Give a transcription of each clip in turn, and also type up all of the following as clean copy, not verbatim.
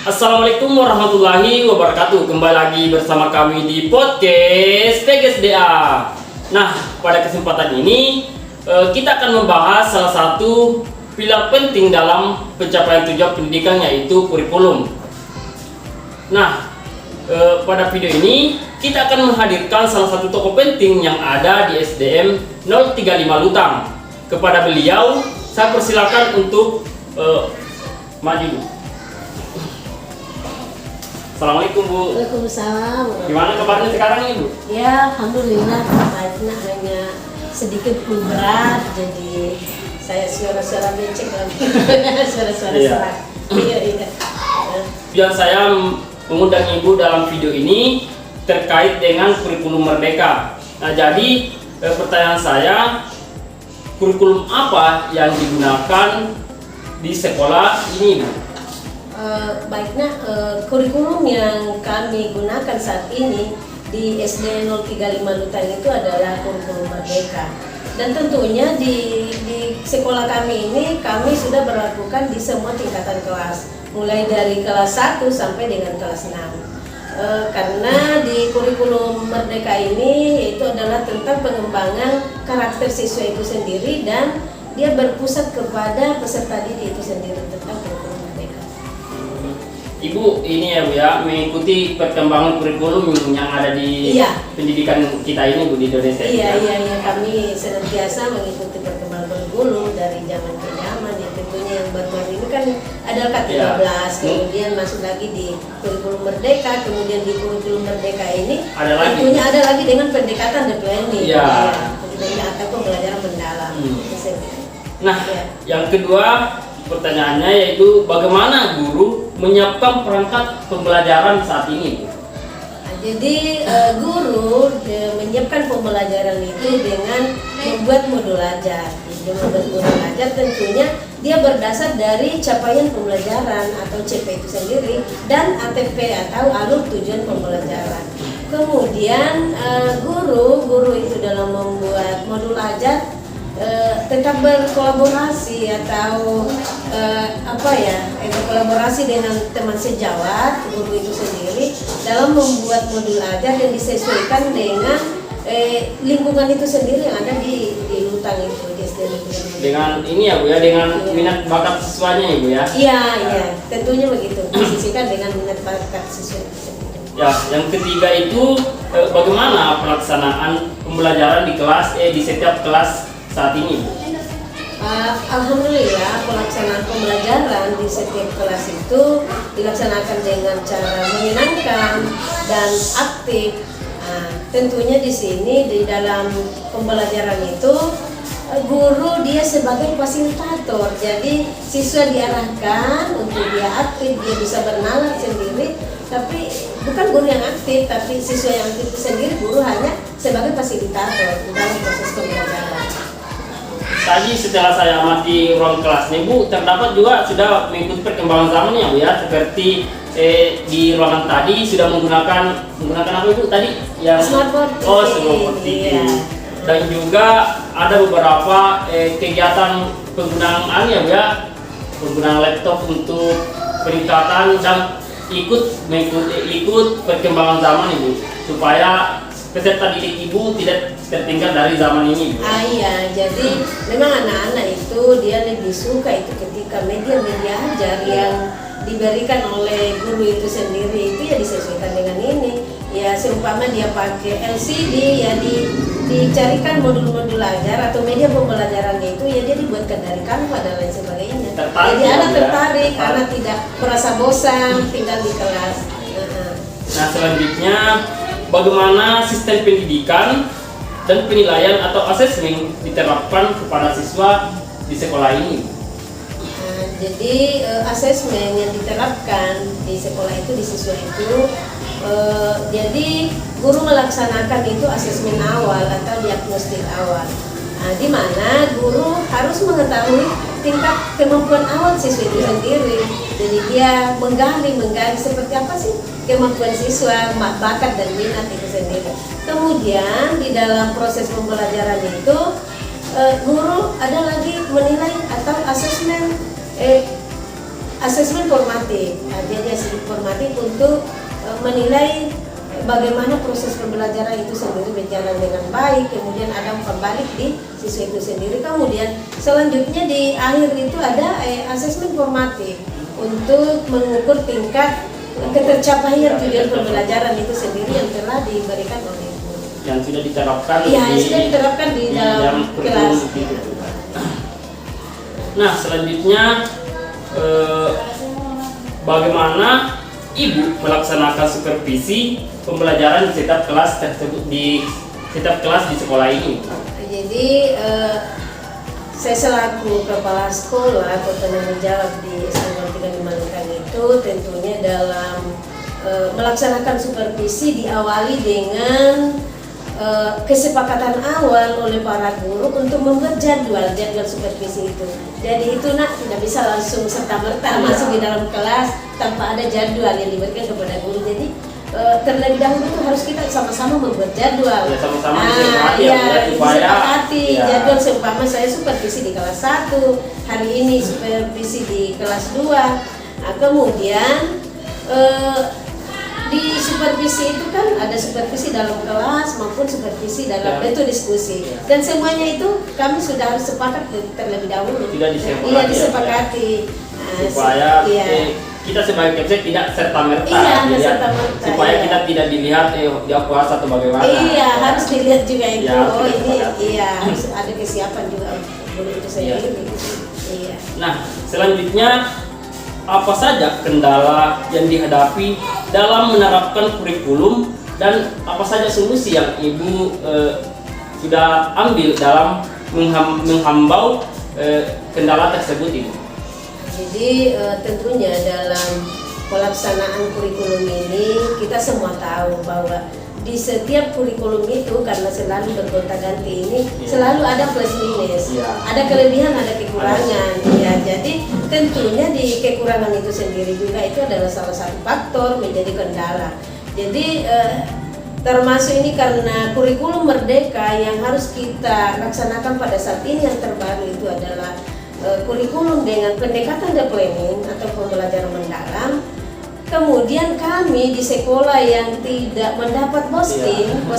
Assalamualaikum warahmatullahi wabarakatuh. Kembali lagi bersama kami di podcast PGSDA. Nah, pada kesempatan ini kita akan membahas salah satu pilar penting dalam pencapaian tujuan pendidikan, yaitu kurikulum. Nah, pada video ini kita akan menghadirkan salah satu tokoh penting yang ada di SDM 035 Lutang. Kepada beliau saya persilakan untuk maju. Assalamualaikum, Bu. Waalaikumsalam. Gimana kabarnya sekarang ini, Bu? Ya, alhamdulillah baiknya, hanya sedikit pun berat, jadi saya suara-suara becek lagi. Suara-suara Iya. serak. Iya. Yang saya mengundang Ibu dalam video ini terkait dengan kurikulum Merdeka. Nah, jadi pertanyaan saya, kurikulum apa yang digunakan di sekolah ini, Bu? Baiknya kurikulum yang kami gunakan saat ini di SD 035 Lutang itu adalah kurikulum Merdeka. Dan tentunya di sekolah kami ini kami sudah berlakukan di semua tingkatan kelas, mulai dari kelas 1 sampai dengan kelas 6. Karena di kurikulum Merdeka ini itu adalah tentang pengembangan karakter siswa itu sendiri, dan dia berpusat kepada peserta didik itu sendiri tentang kurikulum Merdeka. Ibu ini ya, Bu, ya, mengikuti perkembangan kurikulum yang ada di pendidikan kita ini, Bu, di Indonesia. Iya, kami senantiasa mengikuti perkembangan kurikulum dari zaman ke zaman. Ya, tentunya yang baru-baru ini kan adalah K13, kemudian masuk lagi di kurikulum Merdeka, kemudian di kurikulum Merdeka ini tentunya ada lagi dengan pendekatan deep learning, atau pembelajaran mendalam. Nah, yang kedua pertanyaannya yaitu bagaimana guru menyiapkan perangkat pembelajaran saat ini, Bu? Jadi guru menyiapkan pembelajaran itu dengan membuat modul ajar. Jadi membuat modul ajar tentunya dia berdasar dari capaian pembelajaran atau CP itu sendiri dan ATP atau alur tujuan pembelajaran. Kemudian guru itu dalam membuat modul ajar tetap berkolaborasi atau berkolaborasi dengan teman sejawat guru itu sendiri dalam membuat modul ajar yang disesuaikan dengan lingkungan itu sendiri yang ada di Lutang itu, di SD Lutang. Dengan ini ya, Bu, ya, dengan minat bakat siswanya ya, Bu, ya? Iya, tentunya begitu, disesuaikan dengan minat bakat siswa itu sendiri. Ya, yang ketiga itu bagaimana pelaksanaan pembelajaran di setiap kelas saat ini, Bu? Alhamdulillah pelaksanaan pembelajaran di setiap kelas itu dilaksanakan dengan cara menyenangkan dan aktif. Tentunya di sini di dalam pembelajaran itu guru dia sebagai fasilitator, jadi siswa diarahkan untuk dia aktif, dia bisa bernalar sendiri, tapi bukan guru yang aktif, tapi siswa yang aktif itu sendiri, guru hanya sebagai fasilitator dalam proses pembelajaran. Tadi setelah saya amati ruang kelasnya, Bu, terdapat juga sudah mengikuti perkembangan zaman ya, Bu, ya, seperti di ruangan tadi sudah menggunakan apa, Bu, tadi yang Smartboard TV. Dan juga ada beberapa kegiatan penggunaan ya, Bu, ya, penggunaan laptop untuk peningkatan dan ikut perkembangan zaman, Ibu, supaya peserta didik Ibu tidak tertinggal dari zaman ini, Bu. Iya, jadi memang anak-anak itu dia lebih suka itu ketika media ajar yang diberikan oleh guru itu sendiri itu ya disesuaikan dengan ini. Ya seumpama dia pakai LCD ya dicarikan modul-modul ajar atau media pembelajarannya itu ya dia dibuatkan dari Canva dan lain sebagainya. Jadi anak tertarik karena tidak merasa bosan tinggal di kelas. Nah, selanjutnya bagaimana sistem pendidikan dan penilaian atau asesmen diterapkan kepada siswa di sekolah ini? Jadi asesmen yang diterapkan di sekolah itu, di siswa itu, jadi guru melaksanakan itu asesmen awal atau diagnostik awal, di mana guru harus mengetahui tingkat kemampuan awal siswa itu sendiri. Jadi dia menggali seperti apa sih kemampuan siswa, bakat dan minat itu sendiri. Kemudian di dalam proses pembelajaran itu guru ada lagi menilai atau asesmen asesmen formatif. Nah, jadi asesmen formatif untuk menilai bagaimana proses pembelajaran itu sendiri berjalan dengan baik, kemudian ada umpan balik di siswa itu sendiri. Kemudian selanjutnya di akhir itu ada asesmen formatif untuk mengukur tingkat ketercapaian tujuan pembelajaran itu sendiri yang telah diberikan oleh guru. Yang sudah diterapkan Iya, sudah diterapkan di dalam kelas. gitu. Nah, selanjutnya bagaimana Ibu melaksanakan supervisi pembelajaran di setiap kelas tersebut di sekolah ini? Jadi saya selaku kepala sekolah atau penanggung jawab di SDN 35 Lutang itu tentunya dalam melaksanakan supervisi diawali dengan kesepakatan awal oleh para guru untuk membuat jadwal supervisi itu. Jadi itu tidak bisa langsung serta-merta masuk di dalam kelas tanpa ada jadwal yang diberikan kepada guru. Jadi terlebih dahulu itu harus kita sama-sama membuat jadwal. Ya, sama-sama disepakati jadwal. Seumpama saya supervisi di kelas 1, hari ini supervisi di kelas 2. Nah, kemudian di supervisi itu kan ada supervisi dalam kelas maupun supervisi dalam bentuk diskusi, dan semuanya itu kami sudah harus sepakat terlebih dahulu. Tidak disepakati. Supaya kita sebagai kepsek tidak serta-merta. Supaya kita tidak dilihat dia puasa atau bagaimana. Iya, harus dilihat juga itu. Harus ada kesiapan juga guru itu sendiri. Iya. Nah, selanjutnya apa saja kendala yang dihadapi dalam menerapkan kurikulum dan apa saja solusi yang Ibu sudah ambil dalam menghambau kendala tersebut, Ibu? Jadi tentunya dalam pelaksanaan kurikulum ini kita semua tahu bahwa di setiap kurikulum itu karena selalu bergonta-ganti ini selalu ada plus minus, ada kelebihan, ada kekurangan. Ya, jadi tentunya di kekurangan itu sendiri juga itu adalah salah satu faktor menjadi kendala. Jadi termasuk ini karena kurikulum merdeka yang harus kita laksanakan pada saat ini yang terbaru itu adalah kurikulum dengan pendekatan deep learning atau pembelajaran mendalam. Kemudian kami di sekolah yang tidak mendapat bos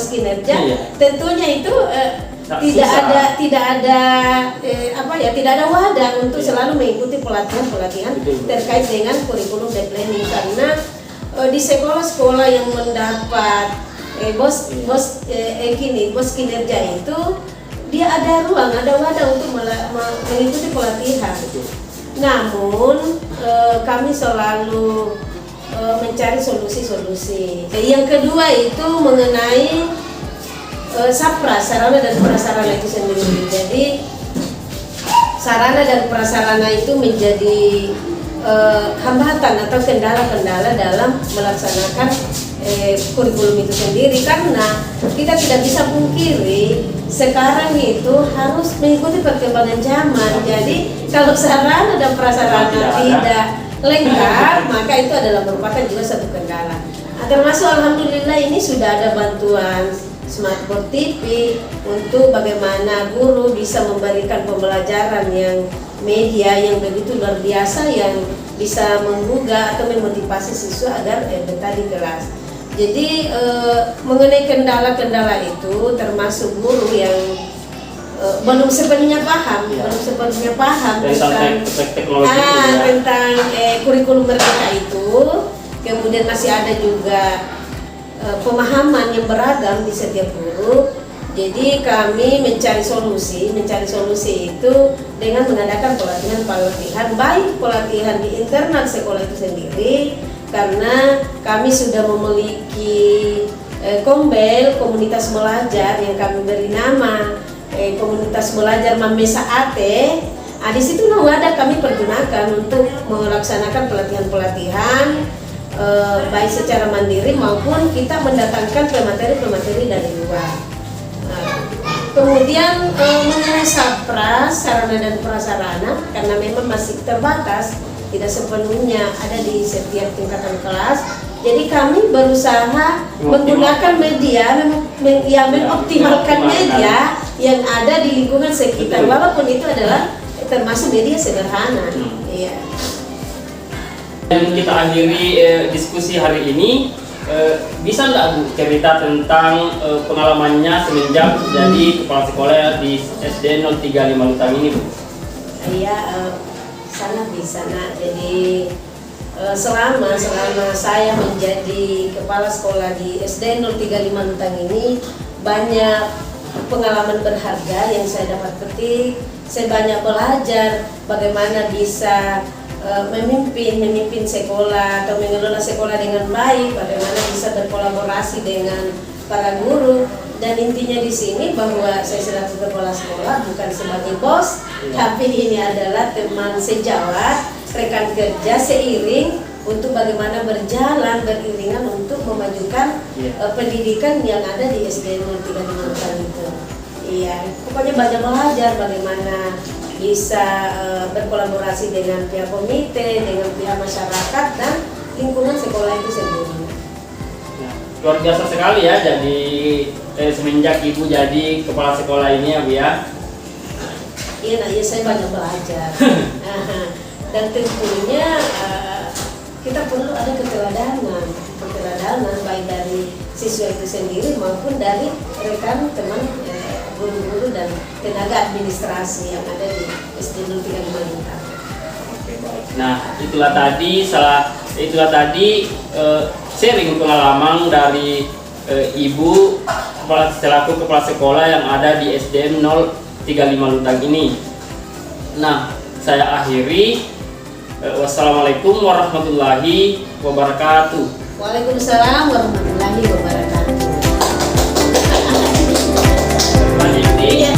kinerja, tentunya itu tidak ada wadah untuk selalu mengikuti pelatihan terkait dengan kurikulum deep learning, karena di sekolah-sekolah yang mendapat bos kinerja itu dia ada ruang, ada wadah untuk mengikuti pelatihan. Namun kami selalu mencari solusi-solusi. Yang kedua itu mengenai sarana dan prasarana itu sendiri. Jadi sarana dan prasarana itu menjadi hambatan atau kendala-kendala dalam melaksanakan kurikulum itu sendiri, karena kita tidak bisa pungkiri sekarang itu harus mengikuti perkembangan zaman. Jadi kalau sarana dan prasarana tidak lengkap, maka itu adalah merupakan juga satu kendala. Termasuk alhamdulillah ini sudah ada bantuan smartboard TV untuk bagaimana guru bisa memberikan pembelajaran yang media yang begitu luar biasa yang bisa menggugah atau memotivasi siswa agar betah di kelas. Jadi mengenai kendala-kendala itu termasuk guru yang belum sepenuhnya paham tentang kurikulum merdeka itu. Kemudian masih ada juga pemahaman yang beragam di setiap guru. Jadi kami mencari solusi itu dengan mengadakan pelatihan, baik pelatihan di internal sekolah itu sendiri, karena kami sudah memiliki komunitas belajar yang kami beri nama komunitas belajar Mambesa Ate. Di situ wadah kami pergunakan untuk melaksanakan pelatihan-pelatihan baik secara mandiri maupun kita mendatangkan pemateri dari luar. Kemudian mengenai sapras, sarana dan prasarana, karena memang masih terbatas, tidak sepenuhnya ada di setiap tingkatan kelas. Jadi kami berusaha menggunakan media, mengoptimalkan media yang ada di lingkungan sekitar, walaupun itu adalah termasuk media sederhana. Iya. Dan kita akhiri diskusi hari ini. Bisa nggak Bu cerita tentang pengalamannya semenjak jadi kepala sekolah di SD 035 Lutang ini, Bu? Iya, sangat bisa nak. Jadi selama saya menjadi kepala sekolah di SD 035 Lutang ini, banyak pengalaman berharga yang saya dapat petik. Saya banyak belajar bagaimana bisa memimpin sekolah atau mengelola sekolah dengan baik, bagaimana bisa berkolaborasi dengan para guru. Dan intinya di sini bahwa saya selaku kepala sekolah bukan sebagai bos, tapi ini adalah teman sejawat, rekan kerja seiring untuk bagaimana berjalan beriringan untuk memajukan pendidikan yang ada di SD 035 itu. Iya, pokoknya banyak belajar bagaimana bisa berkolaborasi dengan pihak komite, dengan pihak masyarakat dan lingkungan sekolah itu sendiri. Nah, luar biasa sekali ya, jadi semenjak Ibu jadi kepala sekolah ini ya Bu ya. Iya, nah, ya saya banyak belajar. Dan tentunya kita perlu ada keteladanan baik dari siswa itu sendiri maupun dari rekan teman guru-guru dan tenaga administrasi yang ada di SD 035 Lutang. Nah, itulah tadi sharing pengalaman dari Ibu selaku kepala sekolah yang ada di SDN 035 Lutang ini. Nah, saya akhiri. Wassalamualaikum warahmatullahi wabarakatuh. Waalaikumsalam warahmatullahi wabarakatuh. Lanjut.